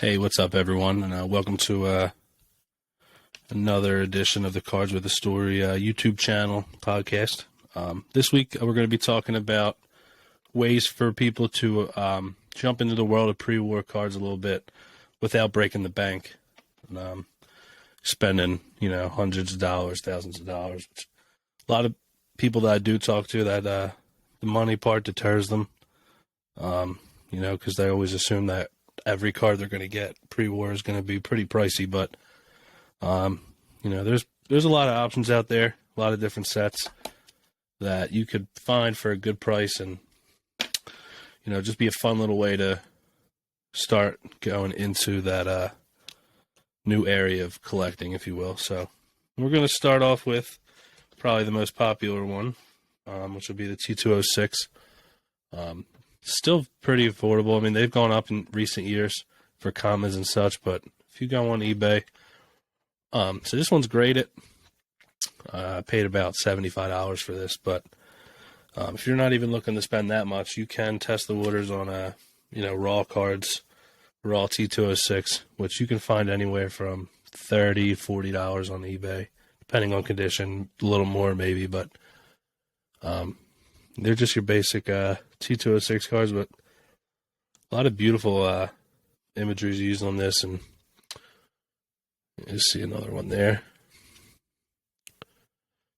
Hey, what's up, everyone? And welcome to another edition of the Cards with a Story YouTube channel podcast. This week, we're going to be talking about ways for people to jump into the world of pre-war cards a little bit without breaking the bank, and, spending, hundreds of dollars, thousands of dollars. A lot of people that I do talk to, that the money part deters them, because they always assume that every card they're going to get pre-war is going to be pretty pricey, but there's a lot of options out there, a lot of different sets that you could find for a good price, and just be a fun little way to start going into that new area of collecting, if you will. So we're going to start off with probably the most popular one, which will be the T206. Still pretty affordable. I mean, they've gone up in recent years for commons and such, but if you go on eBay, so this one's graded. I paid about $75 for this, but if you're not even looking to spend that much, you can test the waters on raw cards, raw T206, which you can find anywhere from $30, $40 on eBay, depending on condition, a little more maybe, but they're just your basic T206 cards, but a lot of beautiful imagery is used on this, and you see another one there.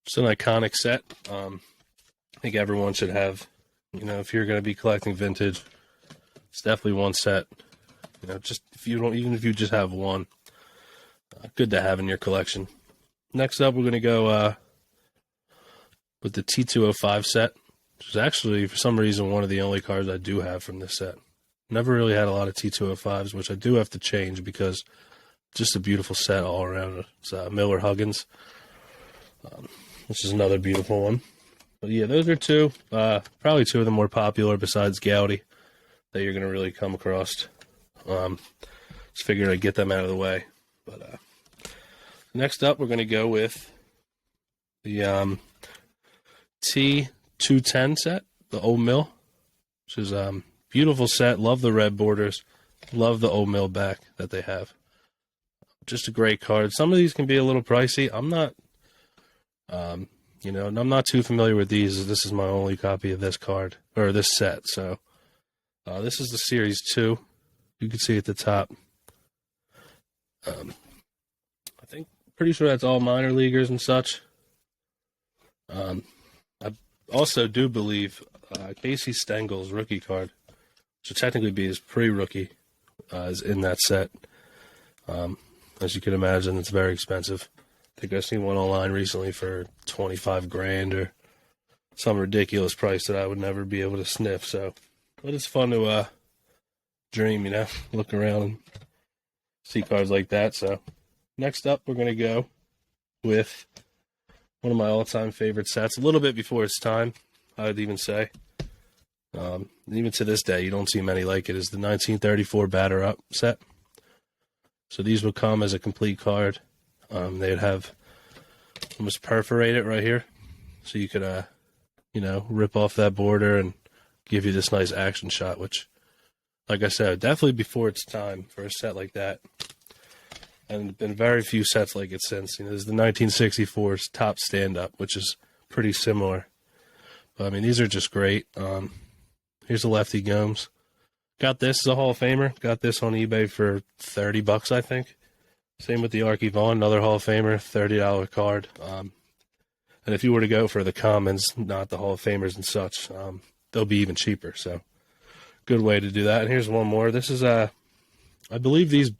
It's an iconic set. I think everyone should have, if you're going to be collecting vintage, it's definitely one set. Just even if you just have one, good to have in your collection. Next up, we're going to go with the T205 set, which is actually, for some reason, one of the only cards I do have from this set. Never really had a lot of T205s, which I do have to change because just a beautiful set all around. It's Miller Huggins, which is another beautiful one. But yeah, those are two, probably two of the more popular besides Gowdy that you're going to really come across. Just figured I'd get them out of the way. But next up, we're going to go with the T210 set, the Old Mill, which is beautiful set. Love the red borders. Love the Old Mill back that they have. Just a great card. Some of these can be a little pricey. I'm not, I'm not too familiar with these. This is my only copy of this card, or this set. So this is the Series 2. You can see at the top. Pretty sure that's all minor leaguers and such. I also do believe Casey Stengel's rookie card, which would technically be his pre-rookie, is in that set. As you can imagine, it's very expensive. I think I've seen one online recently for $25,000 or some ridiculous price that I would never be able to sniff. So, but it's fun to dream, look around and see cards like that. So, next up, we're going to go with one of my all-time favorite sets. A little bit before its time, I would even say. Even to this day, you don't see many like it. Is the 1934 Batter Up set. So these would come as a complete card. They'd have almost perforated right here, so you could, rip off that border and give you this nice action shot. Which, like I said, definitely before its time for a set like that. And been very few sets like it since. There's the 1964's Top Stand-Up, which is pretty similar. But, I mean, these are just great. Here's the Lefty Gomes. Got this as a Hall of Famer. Got this on eBay for $30, I think. Same with the Archie Vaughn, another Hall of Famer, $30 card. And if you were to go for the commons, not the Hall of Famers and such, they'll be even cheaper. So, good way to do that. And here's one more. This is, I believe these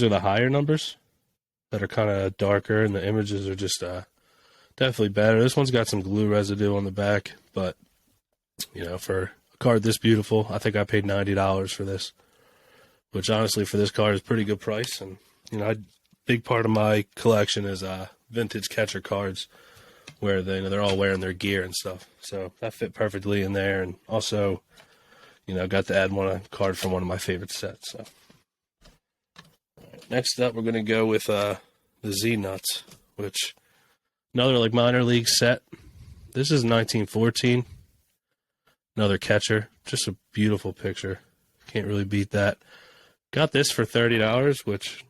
are the higher numbers that are kind of darker, and the images are just definitely better. This one's got some glue residue on the back, but, for a card this beautiful, I think I paid $90 for this, which honestly for this card is a pretty good price. And, a big part of my collection is vintage catcher cards where they're all wearing their gear and stuff. So that fit perfectly in there. And also, got to add a card from one of my favorite sets. So. Next up, we're going to go with the Z-Nuts, which another minor league set. This is 1914. Another catcher. Just a beautiful picture. Can't really beat that. Got this for $30, which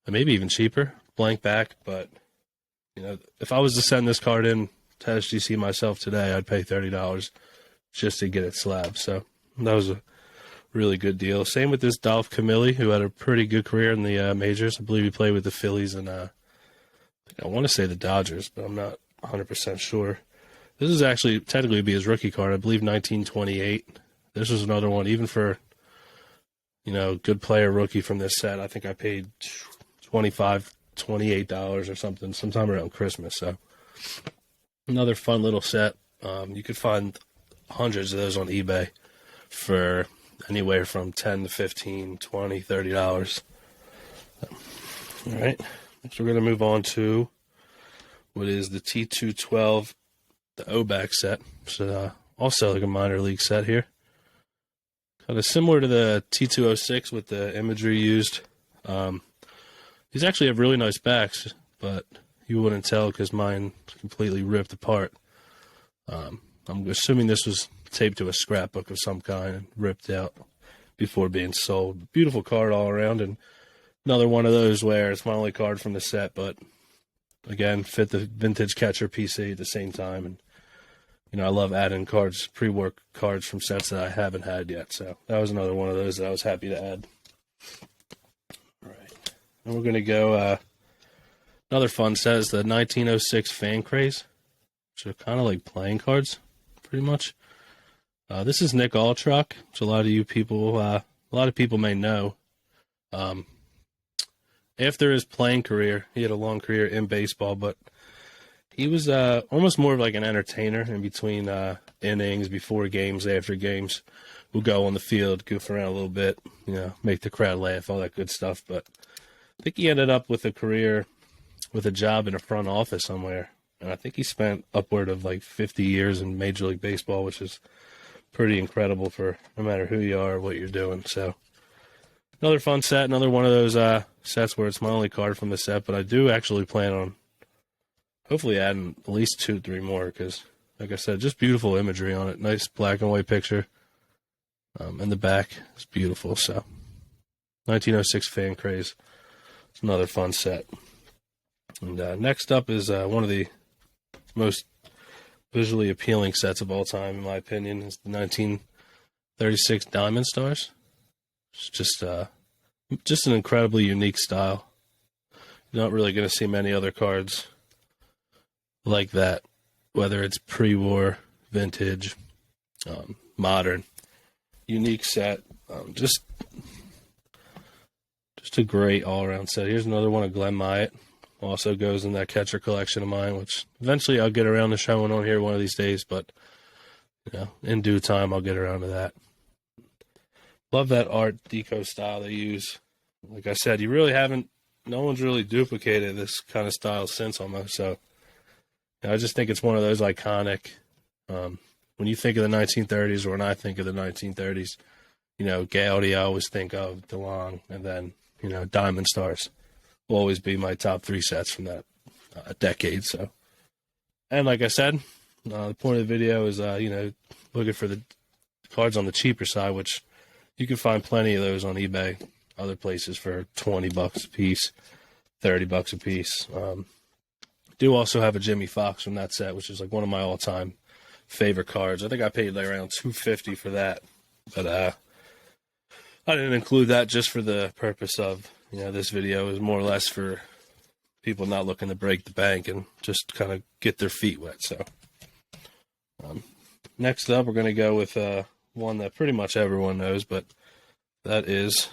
maybe even cheaper, blank back. But if I was to send this card in to SGC myself today, I'd pay $30 just to get it slabbed. So that was a really good deal. Same with this Dolph Camilli, who had a pretty good career in the majors. I believe he played with the Phillies and I want to say the Dodgers, but I'm not 100% sure. This is actually technically be his rookie card. I believe 1928. This was another one, even for good player rookie from this set. I think I paid $28 or something, sometime around Christmas. So another fun little set. You could find hundreds of those on eBay for anywhere from $10 to $15, $20, $30. All right. Next, we're going to move on to what is the T212, the O-back set. So also like a minor league set here. Kind of similar to the T206 with the imagery used. These actually have really nice backs, but you wouldn't tell because mine completely ripped apart. I'm assuming this was taped to a scrapbook of some kind and ripped out before being sold. Beautiful card all around, and another one of those where it's my only card from the set, but again, fit the vintage catcher PC at the same time. And I love adding cards, pre-work cards from sets that I haven't had yet. So that was another one of those that I was happy to add. All right. And we're going to go, another fun set is the 1906 Fan Craze, which are kind of like playing cards, pretty much. This is Nick Alltruck, which a lot of people may know. After his playing career, he had a long career in baseball, but he was almost more of like an entertainer in between innings, before games, after games. We'll go on the field, goof around a little bit, make the crowd laugh, all that good stuff. But I think he ended up with a career, with a job in a front office somewhere. And I think he spent upward of like 50 years in Major League Baseball, which is pretty incredible for no matter who you are or what you're doing. So another fun set, another one of those sets where it's my only card from the set. But I do actually plan on hopefully adding at least 2-3 more because, like I said, just beautiful imagery on it. Nice black and white picture. And the back is beautiful. So 1906 Fan Craze. It's another fun set. And next up is one of the most visually appealing sets of all time, in my opinion, is the 1936 Diamond Stars. It's just an incredibly unique style. You're not really going to see many other cards like that, whether it's pre-war, vintage, modern, unique set. Just a great all-around set. Here's another one of Glenn Myatt. Also goes in that catcher collection of mine, which eventually I'll get around to showing on here one of these days, but in due time I'll get around to that. Love that Art Deco style they use. Like I said, no one's really duplicated this kind of style since almost, so I just think it's one of those iconic, when you think of the 1930s, or when I think of the 1930s, Gowdy I always think of, DeLong, and then, Diamond Stars will always be my top 3 sets from that decade. So, and like I said, the point of the video is, looking for the cards on the cheaper side, which you can find plenty of those on eBay, other places for $20 a piece, $30 a piece. Do also have a Jimmy Fox from that set, which is like one of my all-time favorite cards. I think I paid like around $250 for that, but I didn't include that just for the purpose of, this video is more or less for people not looking to break the bank and just kind of get their feet wet. So next up, we're going to go with one that pretty much everyone knows, but that is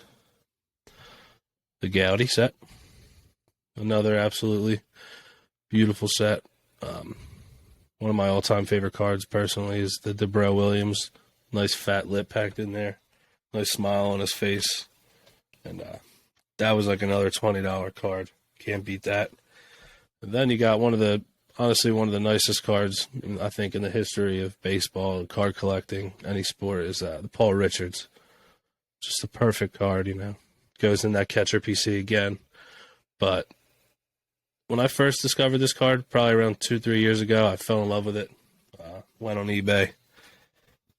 the Gowdy set. Another absolutely beautiful set. One of my all-time favorite cards, personally, is the DeBro Williams. Nice fat lip packed in there. Nice smile on his face. And that was like another $20 card. Can't beat that. And then you got one of the nicest cards, I think, in the history of baseball and card collecting, any sport, is the Paul Richards. Just a perfect card, Goes in that catcher PC again. But when I first discovered this card, probably around 2-3 years ago, I fell in love with it. Went on eBay.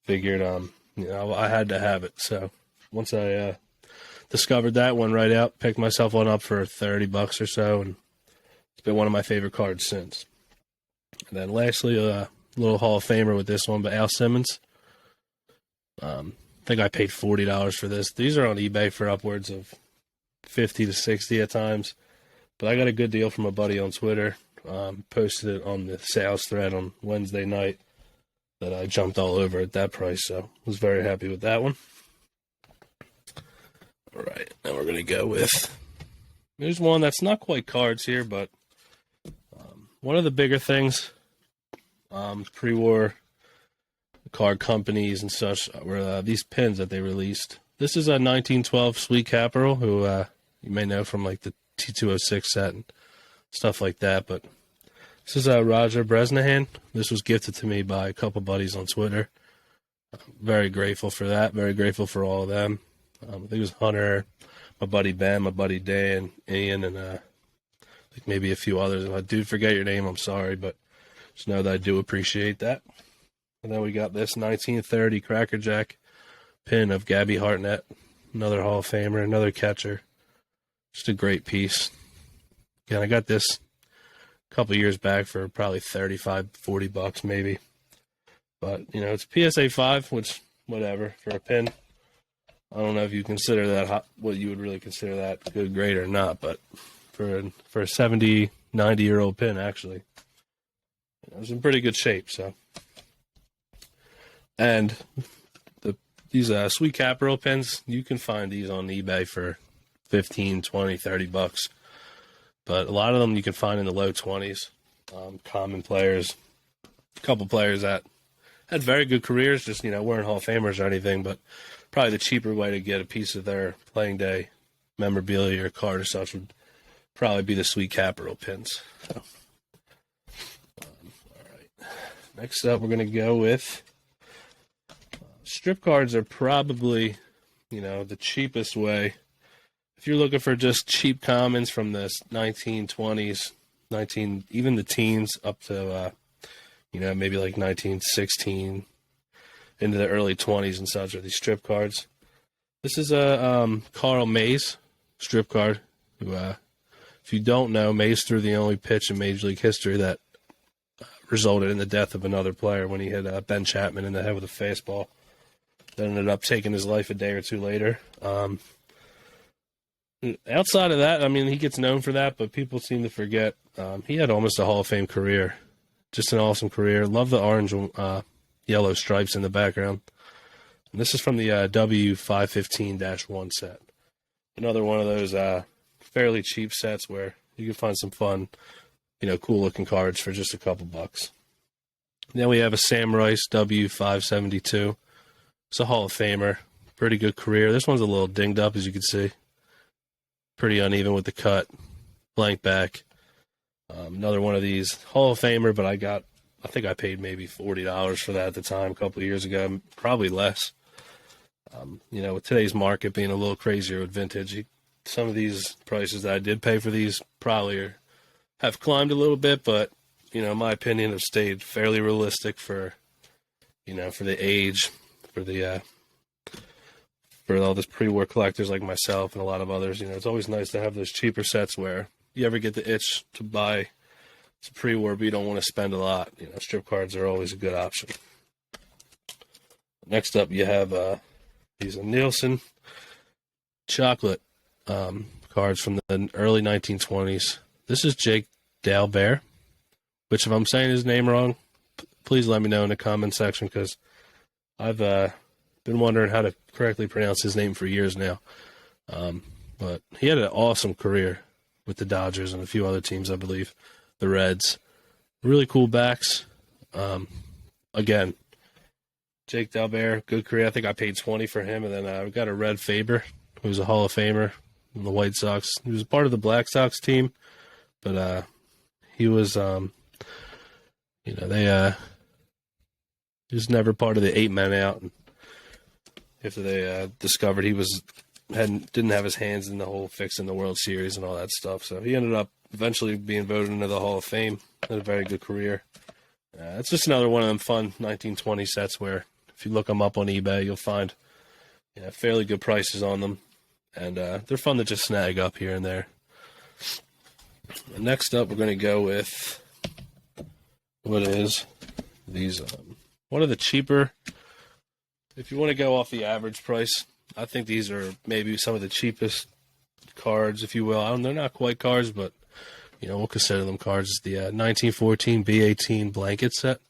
Figured, I had to have it. So once I discovered that one right out, picked myself one up for $30 or so, and it's been one of my favorite cards since. And then lastly, a little Hall of Famer with this one, but Al Simmons. I think I paid $40 for this. These are on eBay for upwards of 50 to 60 at times, but I got a good deal from a buddy on Twitter. Posted it on the sales thread on Wednesday night that I jumped all over at that price, so I was very happy with that one. All right, now we're going to go with, there's one that's not quite cards here, but one of the bigger things, pre-war card companies and such, were these pins that they released. This is a 1912 Sweet Capital, who you may know from like the T206 set and stuff like that, but this is Roger Bresnahan. This was gifted to me by a couple buddies on Twitter. Very grateful for that. Very grateful for all of them. I think it was Hunter, my buddy Ben, my buddy Dan, Ian, and I think maybe a few others. If I do forget your name, I'm sorry, but just know that I do appreciate that. And then we got this 1930 Cracker Jack pin of Gabby Hartnett, another Hall of Famer, another catcher. Just a great piece. Again, I got this a couple years back for probably $35-40 maybe. But, you know, it's PSA 5, which, whatever, for a pin. I don't know if you consider that what you would really consider that good grade or not, but for a 70, 90-year-old pin, actually, it was in pretty good shape. So, and these Sweet Capital pins, you can find these on eBay for $15, $20, $30. But a lot of them you can find in the low 20s. Common players, a couple players that had very good careers, just, you know, weren't Hall of Famers or anything, but probably the cheaper way to get a piece of their playing day memorabilia or card or such would probably be the Sweet Capital pins. So, all right. Next up, we're going to go with strip cards are probably, you know, the cheapest way. If you're looking for just cheap commons from the 1920s, even the teens up to, you know, maybe like 1916 into the early 20s and such, are these strip cards. This is a Carl Mays strip card, who, if you don't know, Mays threw the only pitch in Major League history that resulted in the death of another player when he hit Ben Chapman in the head with a fastball. That ended up taking his life a day or two later. Outside of that, I mean, he gets known for that, but people seem to forget he had almost a Hall of Fame career. Just an awesome career. Love the orange, yellow stripes in the background. And this is from the W515-1 set. Another one of those fairly cheap sets where you can find some fun, you know, cool-looking cards for just a couple bucks. Then we have a Sam Rice W572. It's a Hall of Famer. Pretty good career. This one's a little dinged up, as you can see. Pretty uneven with the cut. Blank back. Another one of these. Hall of Famer, but I think I paid maybe $40 for that at the time, a couple of years ago. Probably less. You know, with today's market being a little crazier with vintage, some of these prices that I did pay for these probably have climbed a little bit, but, you know, in my opinion, have stayed fairly realistic for, you know, for the age, for the for all those pre-war collectors like myself and a lot of others. You know, it's always nice to have those cheaper sets where you ever get the itch to buy some pre-war, but you don't want to spend a lot. You know, strip cards are always a good option. Next up, you have these Nielsen chocolate cards from the early 1920s. This is Jake Dalbert, which, if I'm saying his name wrong, please let me know in the comment section, because I've been wondering how to correctly pronounce his name for years now. But he had an awesome career with the Dodgers and a few other teams, I believe. The Reds. Really cool backs. Again, Jake Dalbert, good career. I think I paid $20 for him. And then we got a Red Faber, who's a Hall of Famer in the White Sox. He was a part of the Black Sox team, but he was, you know, he was never part of the 8 men out. And after they discovered he didn't have his hands in the whole fixing the World Series and all that stuff, so he ended up eventually being voted into the Hall of Fame. Had a very good career. It's just another one of them fun 1920 sets where if you look them up on eBay, you'll find Yeah, fairly good prices on them, and they're fun to just snag up here and there. And next up, we're going to go with what is these. One of the cheaper. If you want to go off the average price, I think these are maybe some of the cheapest cards, if you will. They're not quite cards, but we'll consider them cards. It's the 1914 B18 Blanket set. I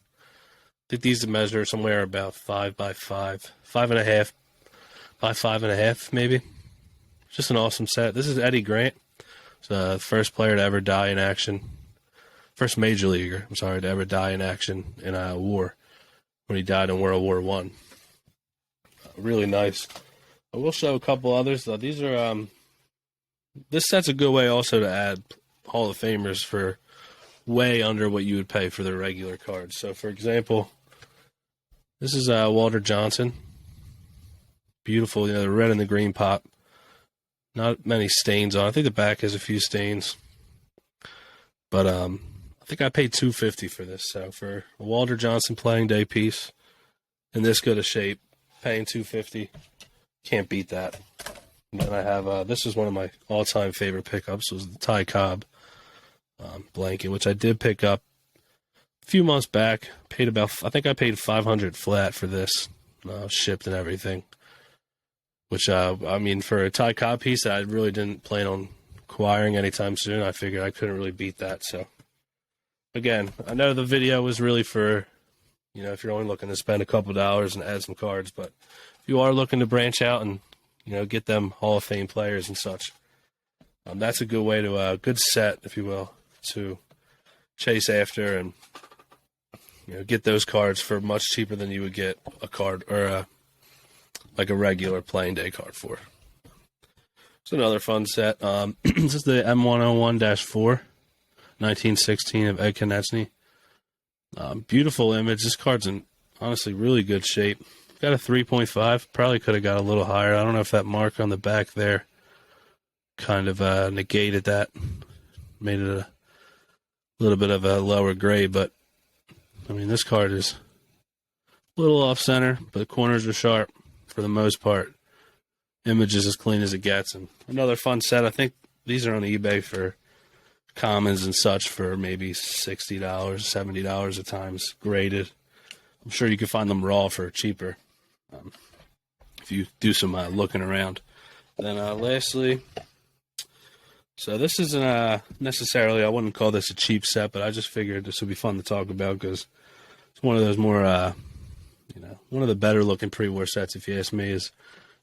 think these measure somewhere about 5 by 5, 5.5 by 5.5, maybe. Just an awesome set. This is Eddie Grant. He's the first player to ever die in action. First major leaguer, to ever die in action in a war when he died in World War I. Really nice. I will show a couple others. These are this set's a good way also to add Hall of Famers for way under what you would pay for the regular cards. So, for example, this is Walter Johnson. Beautiful, the red and the green pop. Not many stains on. I think the back has a few stains, but I think I paid $250 for this. So for a Walter Johnson playing day piece in this good a shape, paying $250, can't beat that. And then I have this is one of my all-time favorite pickups. Was the Ty Cobb blanket, which I did pick up a few months back. I think I paid $500 flat for this, shipped and everything. Which for a Ty Cobb piece that I really didn't plan on acquiring anytime soon, I figured I couldn't really beat that. So again, I know the video was really for if you're only looking to spend a couple dollars and add some cards, but if you are looking to branch out and get them Hall of Fame players and such, that's a good way to good set, if you will, to chase after and get those cards for much cheaper than you would get a card or like a regular playing day card for. It's another fun set. This is the M101-4, 1916 of Edkins. Beautiful image. This card's in honestly really good shape. Got a 3.5. Probably could have got a little higher. I don't know if that mark on the back there kind of negated that. Made it a little bit of a lower grade, but this card is a little off center, but the corners are sharp for the most part. Image is as clean as it gets. And another fun set. I think these are on eBay for commons and such for maybe $60, $70 at times, graded. I'm sure you can find them raw for cheaper if you do some looking around. Then lastly, so this isn't necessarily, I wouldn't call this a cheap set, but I just figured this would be fun to talk about because it's one of those more, one of the better looking pre-war sets, if you ask me. It's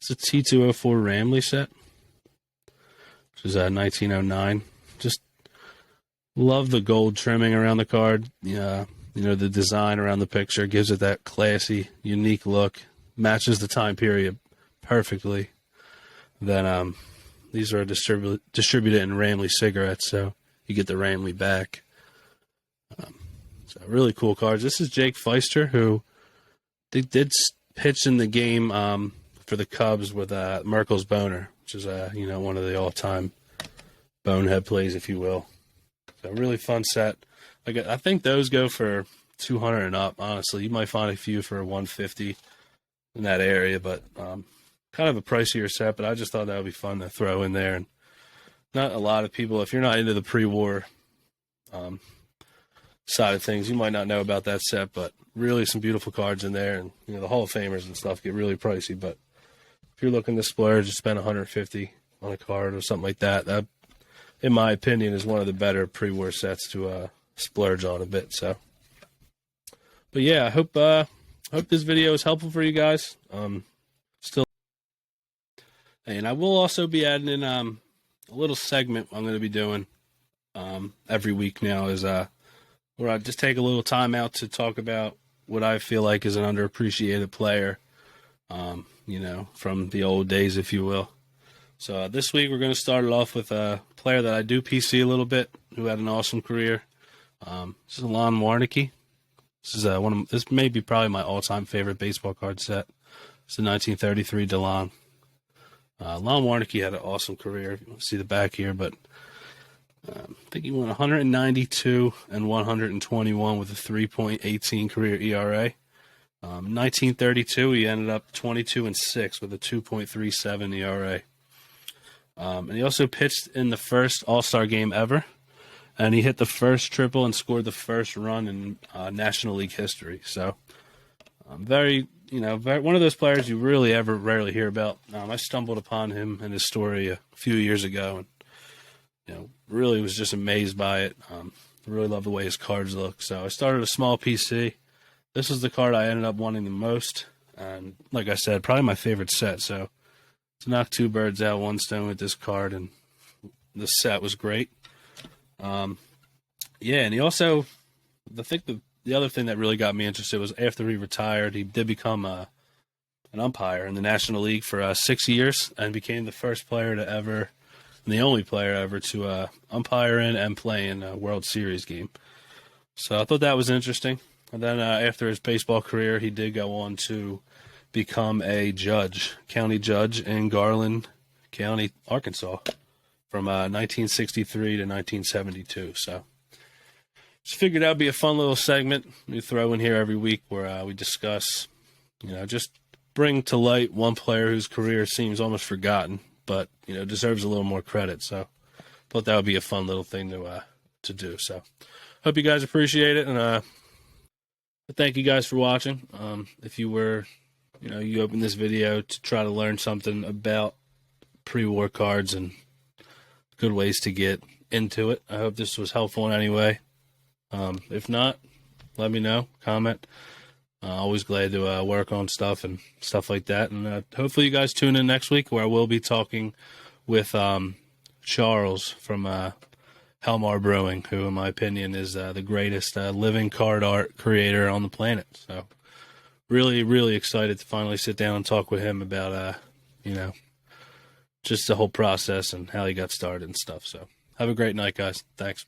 a T204 Ramley set, which is 1909. Just love the gold trimming around the card. The design around the picture gives it that classy, unique look. Matches the time period perfectly. Then these are distributed in Ramley cigarettes, so you get the Ramley back. So really cool cards. This is Jake Feister, who they did pitch in the game for the Cubs with Merkel's Boner, which is one of the all-time bonehead plays, if you will. So really fun set. I think those go for $200 and up. Honestly, you might find a few for $150 in that area, but kind of a pricier set. But I just thought that would be fun to throw in there. And not a lot of people, if you're not into the pre-war side of things, you might not know about that set. But really, some beautiful cards in there, and the Hall of Famers and stuff get really pricey. But if you're looking to splurge, just spend $150 on a card or something like that. That, in my opinion, is one of the better pre-war sets to splurge on a bit. So, but yeah, I hope this video is helpful for you guys. And I will also be adding in a little segment I'm going to be doing every week now, is where I just take a little time out to talk about what I feel like is an underappreciated player, from the old days, if you will. So this week we're going to start it off with a player that I do PC a little bit, who had an awesome career. This is Lon Warnicki. This may be probably my all-time favorite baseball card set. It's the 1933 DeLong. Lon Warnicki had an awesome career. You see the back here, but I think he won 192 and 121 with a 3.18 career ERA. In 1932, he ended up 22-6 with a 2.37 ERA. And he also pitched in the first All-Star game ever, and he hit the first triple and scored the first run in National League history. So, very one of those players you really ever rarely hear about. I stumbled upon him and his story a few years ago, and really was just amazed by it. I really love the way his cards look. So I started a small PC. This was the card I ended up wanting the most, and like I said, probably my favorite set. So to knock two birds out, one stone with this card, and the set was great. And he also, the other thing that really got me interested was after he retired, he did become an umpire in the National League for 6 years, and became the first player to ever, and the only player ever to umpire in and play in a World Series game. So I thought that was interesting. And then after his baseball career, he did go on to become a county judge in Garland County, Arkansas, from 1963 to 1972. So just figured that would be a fun little segment we throw in here every week where we discuss, just bring to light one player whose career seems almost forgotten, but, deserves a little more credit. So thought that would be a fun little thing to do. So hope you guys appreciate it, and thank you guys for watching. If you were, you opened this video to try to learn something about pre-war cards and good ways to get into it, I hope this was helpful in any way. If not, let me know, comment. Always glad to work on stuff and stuff like that. And hopefully you guys tune in next week, where I will be talking with Charles from Helmar Brewing, who in my opinion is the greatest living card art creator on the planet. So really, really excited to finally sit down and talk with him about, just the whole process and how he got started and stuff. So have a great night, guys. Thanks.